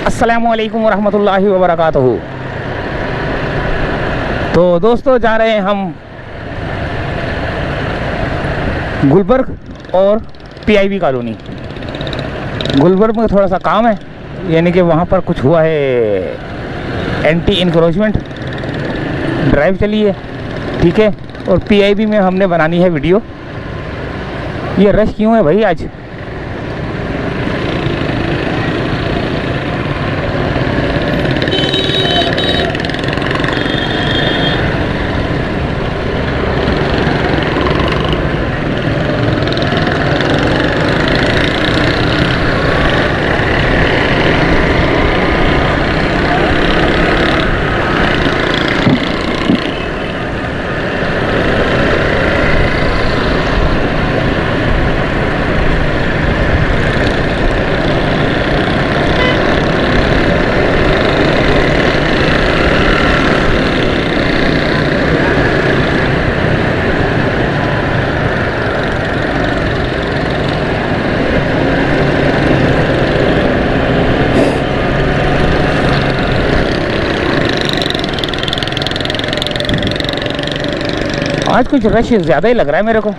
अस्सलामुअलैकुम वरहमतुल्लाहि वबरकातुहू। तो दोस्तों, जा रहे हैं हम गुलबर्ग और पीआईबी कॉलोनी। गुलबर्ग में थोड़ा सा काम है, यानी कि वहाँ पर कुछ हुआ है एंटी इंक्रोचमेंट ड्राइव चली है, ठीक है। और पीआईबी में हमने बनानी है वीडियो। ये रश क्यों है भाई आज? आज कुछ रश ज़्यादा ही लग रहा है मेरे को।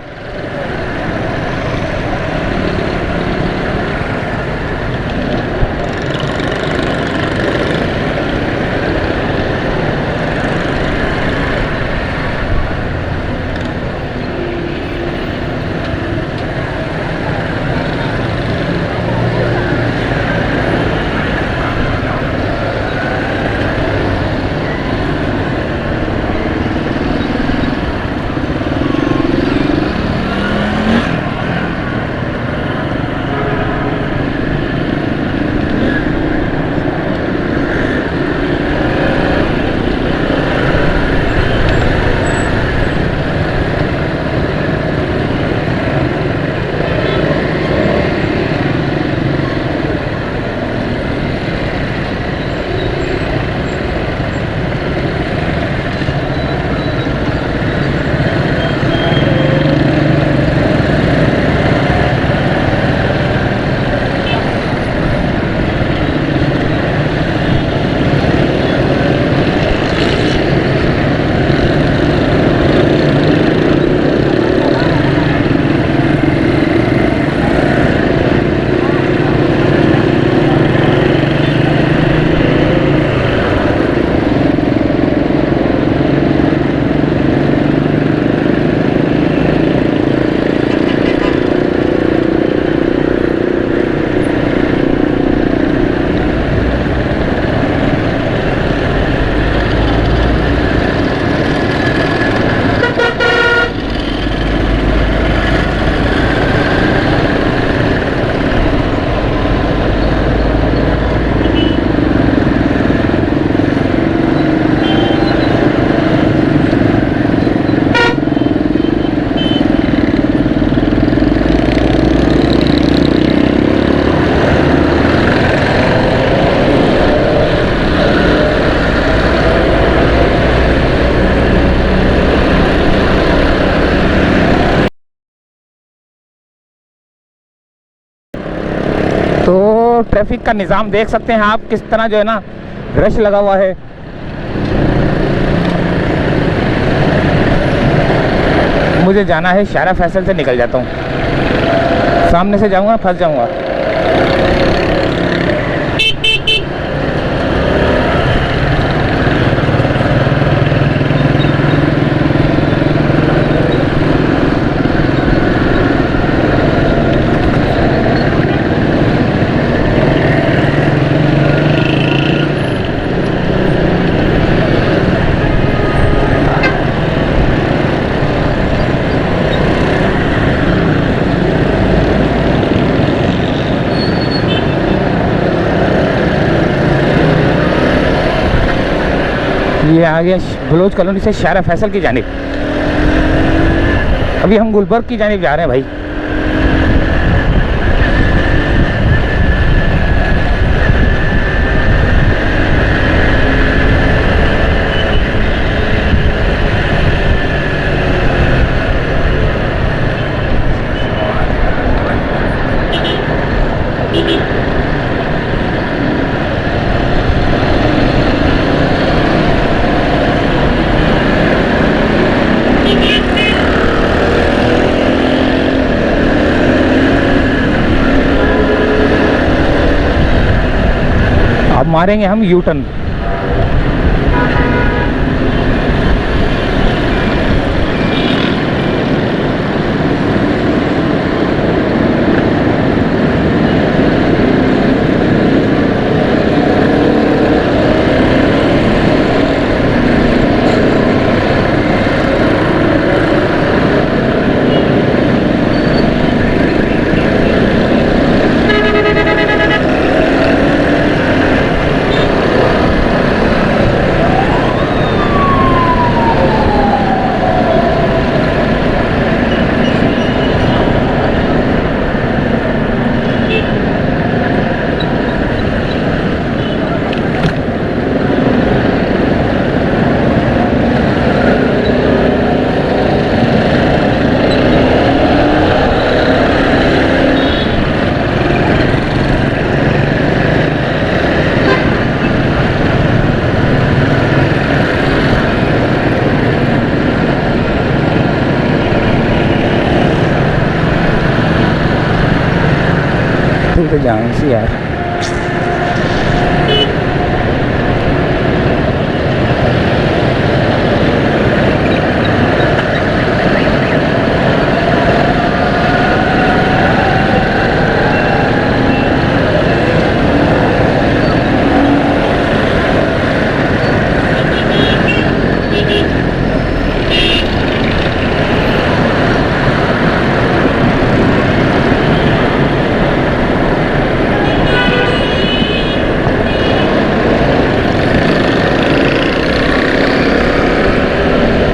तो ट्रैफिक का निज़ाम देख सकते हैं आप, किस तरह जो है ना रश लगा हुआ है। मुझे जाना है शारा फैसल से, निकल जाता हूँ। सामने से जाऊँगा फंस जाऊँगा। ये आ गया बलोच कॉलोनी से शारा फैसल की जानिब। अभी हम गुलबर्ग की जानिब जा रहे हैं भाई। अब मारेंगे हम यू टर्न। तो जान सी यार।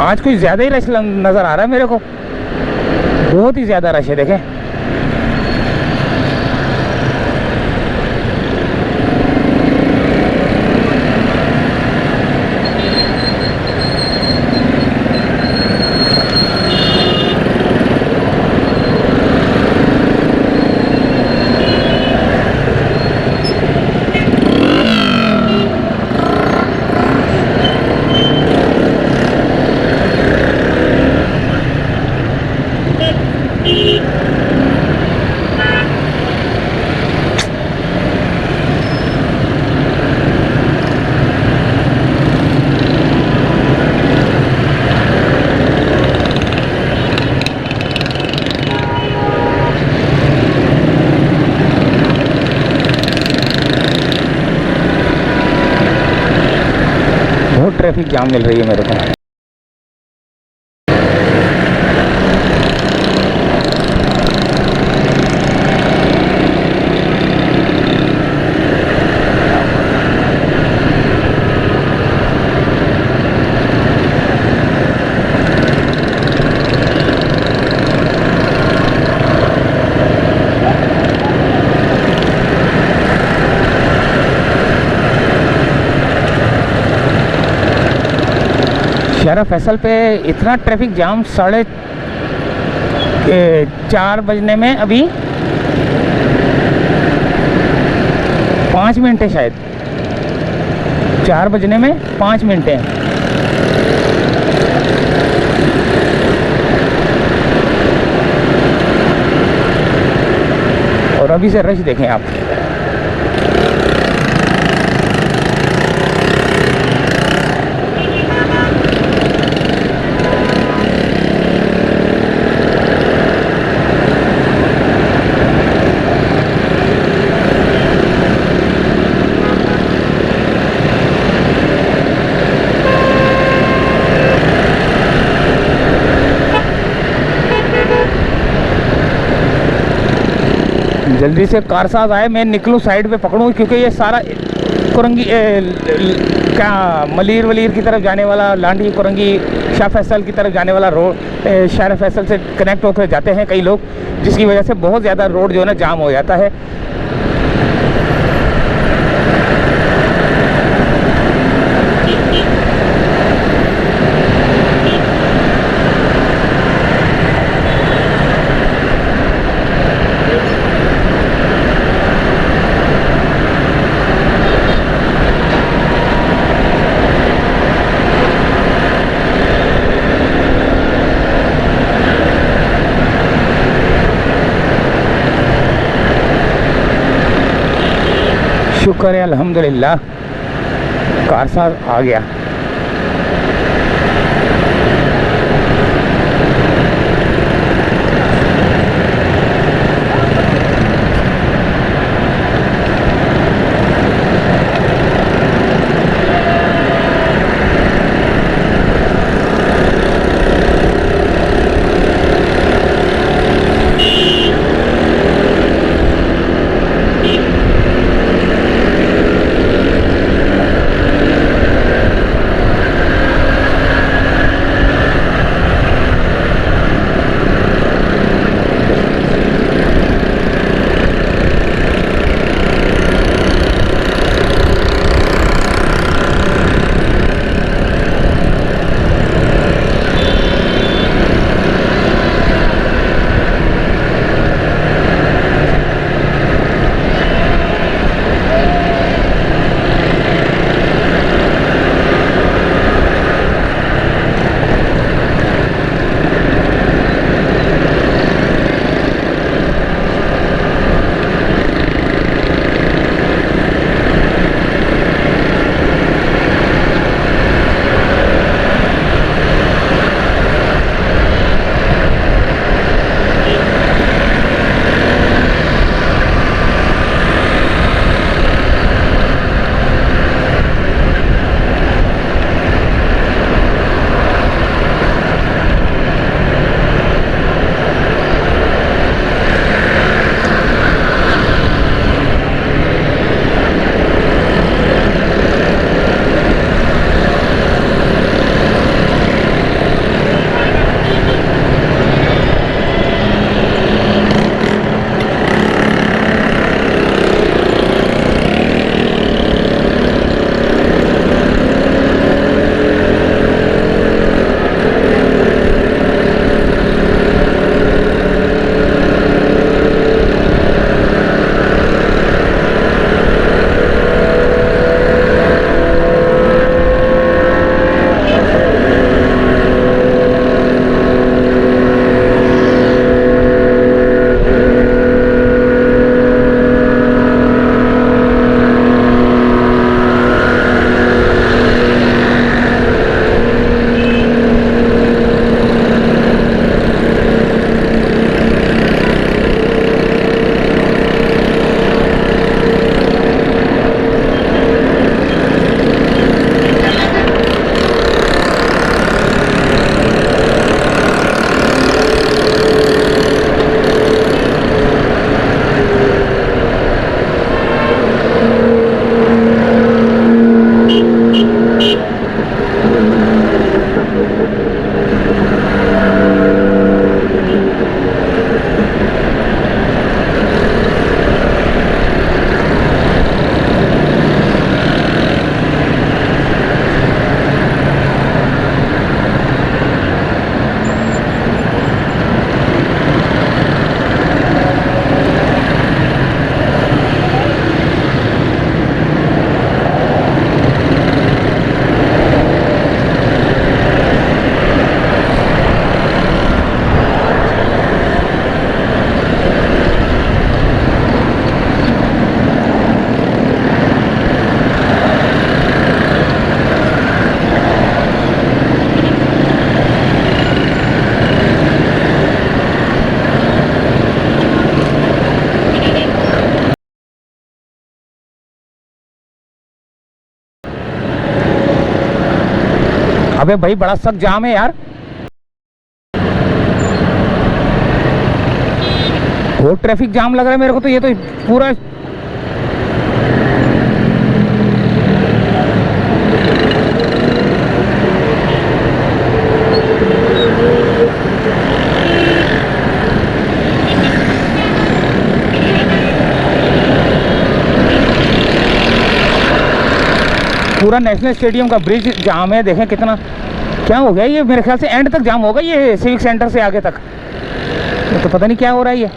आज कुछ ज़्यादा ही रश नज़र आ रहा है मेरे को, बहुत ही ज़्यादा रश है देखें। बहुत ट्रैफिक जाम मिल रही है मेरे को। शहर फैसल पे इतना ट्रैफिक जाम 4:30 बजने में अभी 5 मिनट है शायद, 4 बजने में 5 मिनट है। और अभी से रश देखें आप। जल्दी से कार साथ आए, मैं निकलूँ साइड पे पकड़ूँ, क्योंकि ये सारा कुरंगी क्या मलीर वलीर की तरफ जाने वाला, लांडी कुरंगी शाह फैसल की तरफ जाने वाला रोड शहर फैसल से कनेक्ट होकर जाते हैं कई लोग, जिसकी वजह से बहुत ज़्यादा रोड जो है ना जाम हो जाता है। शुक्र है अल्हम्दुलिल्लाह कार साथ आ गया। अबे भाई बड़ा सख्त जाम है यार। बहुत ट्रैफिक जाम लग रहा है मेरे को तो। ये तो पूरा पूरा नेशनल स्टेडियम का ब्रिज जाम है। देखें कितना क्या हो गया ये। मेरे ख्याल से एंड तक जाम होगा ये, सिविक सेंटर से आगे तक। तो पता नहीं क्या हो रहा है ये।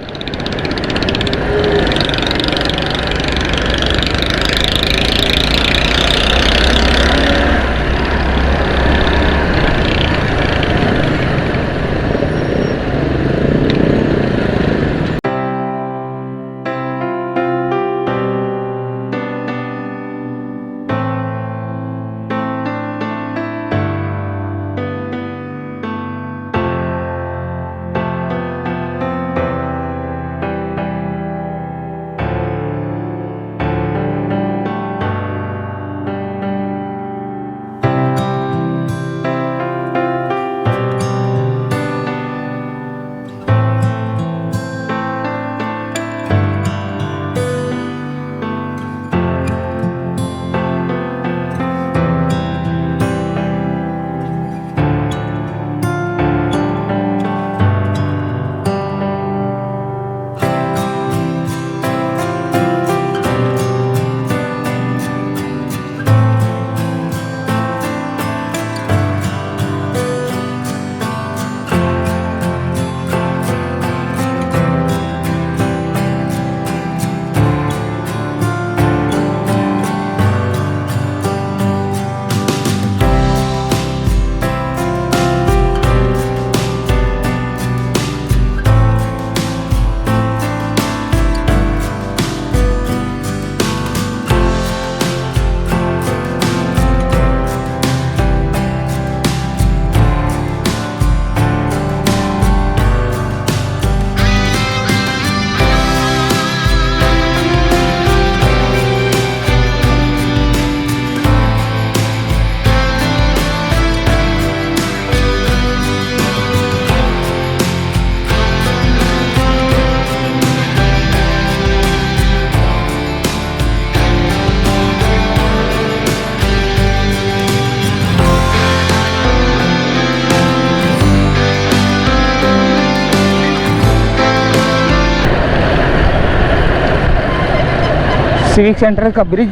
सिविक सेंटर का ब्रिज।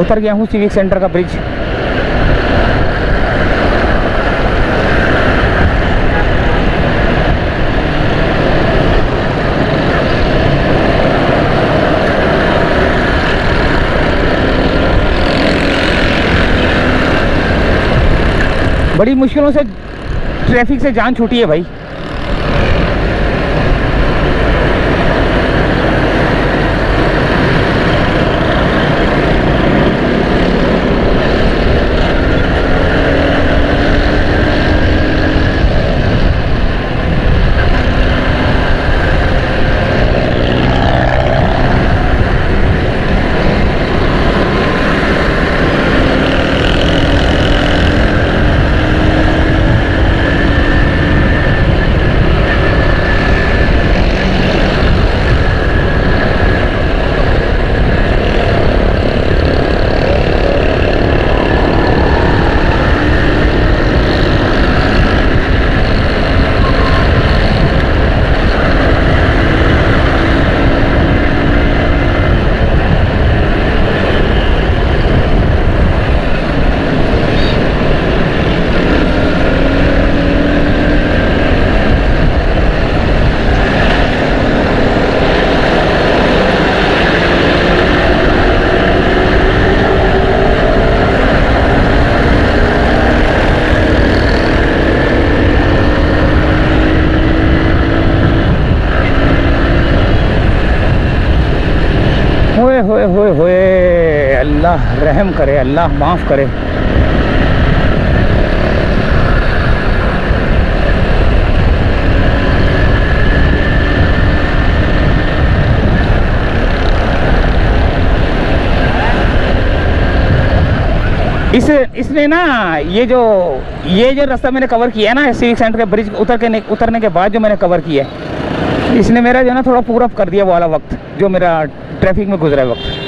उतर गया हूँ सिविक सेंटर का ब्रिज। बड़ी मुश्किलों से ट्रैफिक से जान छूटी है भाई। होए होए होए, अल्लाह रहम करे, अल्लाह माफ़ करे। इसने ना ये जो रास्ता मैंने कवर किया है ना सिविक सेंटर के ब्रिज उतरने के बाद जो मैंने कवर किया है, इसने मेरा जो ना थोड़ा पूरा कर दिया वो वाला वक्त जो मेरा ट्रैफिक में गुजरा है वक्त।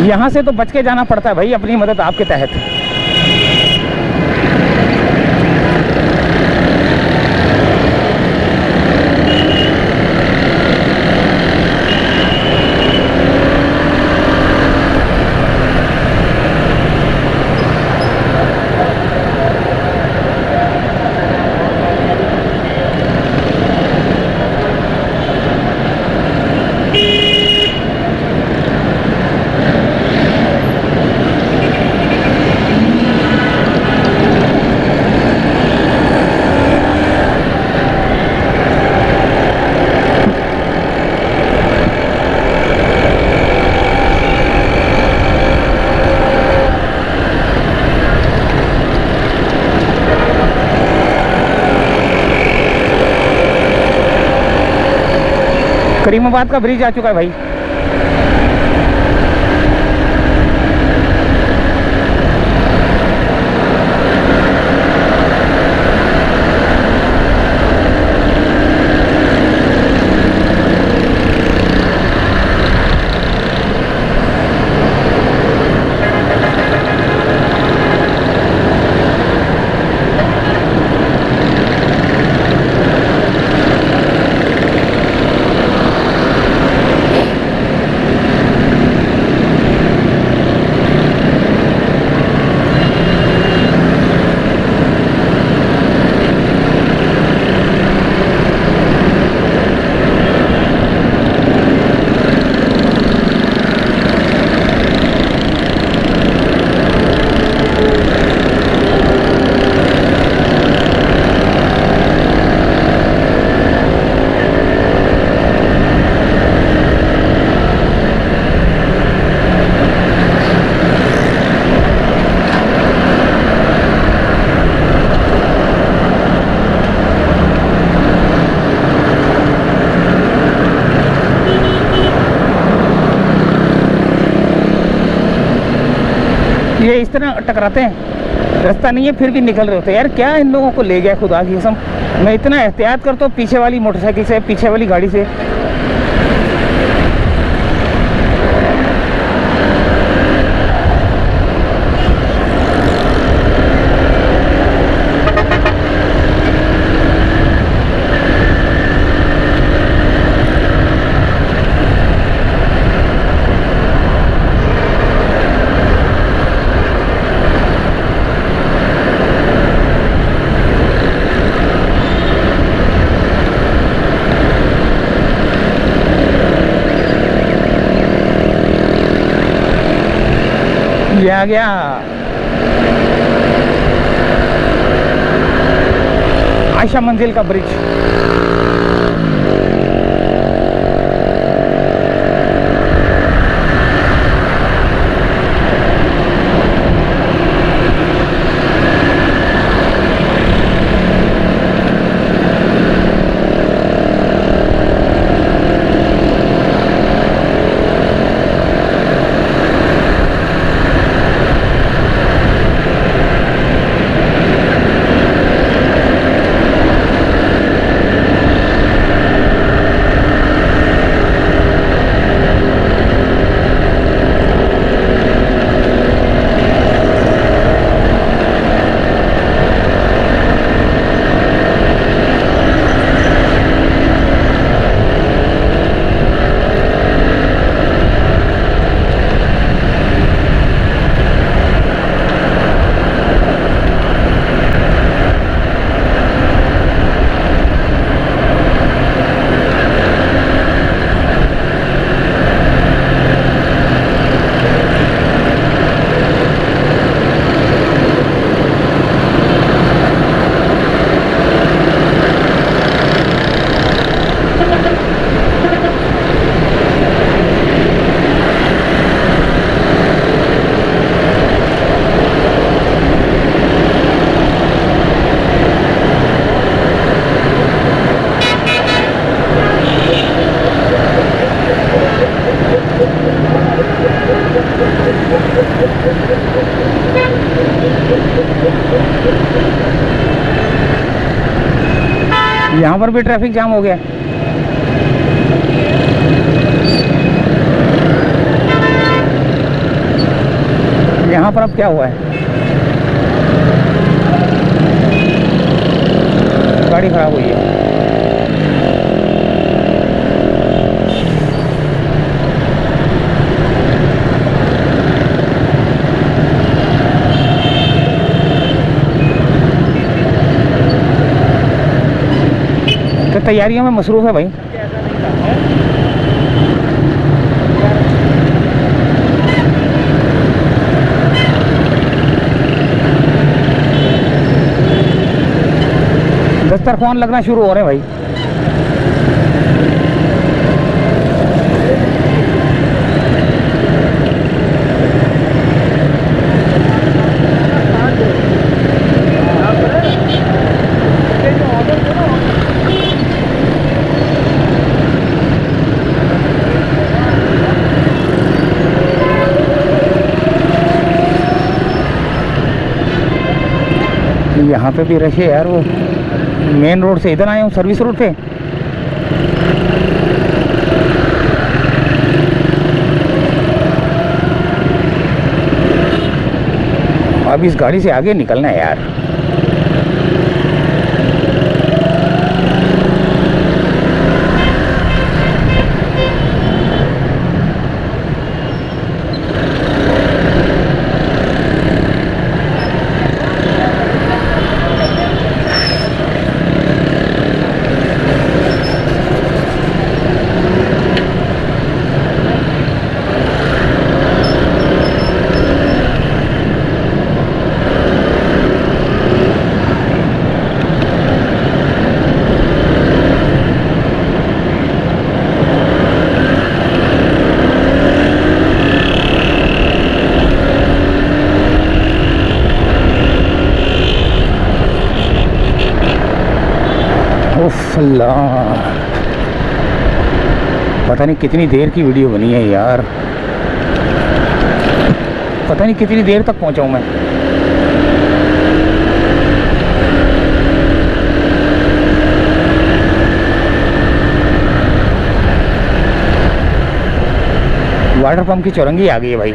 यहाँ से तो बच के जाना पड़ता है भाई, अपनी मदद आपके तहत। करीमाबाद का ब्रिज आ चुका है भाई। ये इस तरह टकराते हैं, रास्ता नहीं है फिर भी निकल रहे होते हैं। यार क्या इन लोगों को ले गया खुदा की कसम। मैं इतना एहतियात करता हूँ पीछे वाली मोटरसाइकिल से, पीछे वाली गाड़ी से। ये आ गया आयशा मंजिल का ब्रिज। यहाँ पर भी ट्रैफिक जाम हो गया। यहाँ पर अब क्या हुआ है, गाड़ी खराब हुई है। तो तैयारियों में मसरूफ़ है भाई। दस्तरखान लगना शुरू हो रहे हैं भाई। यहाँ पे भी रश है यार। वो मेन रोड से इधर आए हूँ सर्विस रोड पे। अब इस गाड़ी से आगे निकलना है यार। उफ अल्लाह, पता नहीं कितनी देर की वीडियो बनी है यार। पता नहीं कितनी देर तक पहुंचा हूं मैं। वाटर पंप की चौरंगी आ गई है भाई।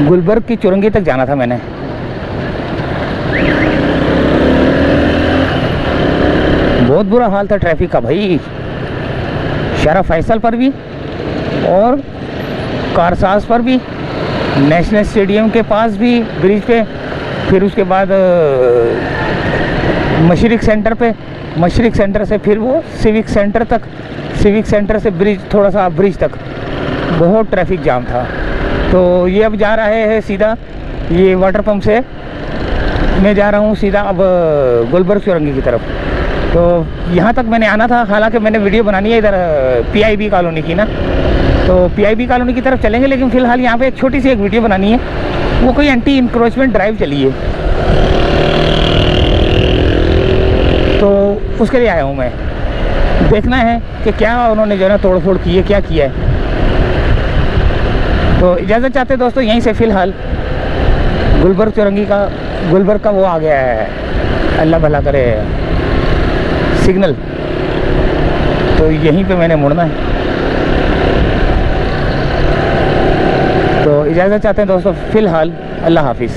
गुलबर्ग की चौरंगी तक जाना था मैंने। बहुत बुरा हाल था ट्रैफिक का भाई, शारा फैसल पर भी और कारसाज पर भी, नेशनल स्टेडियम के पास भी ब्रिज पे, फिर उसके बाद मशरिक सेंटर पे, मशरिक सेंटर से फिर वो सिविक सेंटर तक, सिविक सेंटर से ब्रिज, थोड़ा सा ब्रिज तक बहुत ट्रैफिक जाम था। तो ये अब जा रहे हैं सीधा, ये वाटर पंप से मैं जा रहा हूँ सीधा अब गुलबर्ग चौरंगी की तरफ। तो यहाँ तक मैंने आना था, हालांकि मैंने वीडियो बनानी है इधर पीआईबी कॉलोनी की ना, तो पीआईबी कॉलोनी की तरफ चलेंगे, लेकिन फ़िलहाल यहाँ पे एक छोटी सी एक वीडियो बनानी है। वो कोई एंटी इंक्रोचमेंट ड्राइव चली है, तो उसके लिए आया हूँ मैं। देखना है कि क्या उन्होंने जो है ना तोड़ फोड़ की है, क्या किया है। तो इजाज़त चाहते हैं दोस्तों यहीं से फ़िलहाल गुलबर्ग चौरंगी का, गुलबर्ग का वो आ गया है, अल्लाह भला करे, सिग्नल। तो यहीं पे मैंने मुड़ना है। तो इजाज़त चाहते हैं दोस्तों फ़िलहाल, अल्लाह हाफिज़।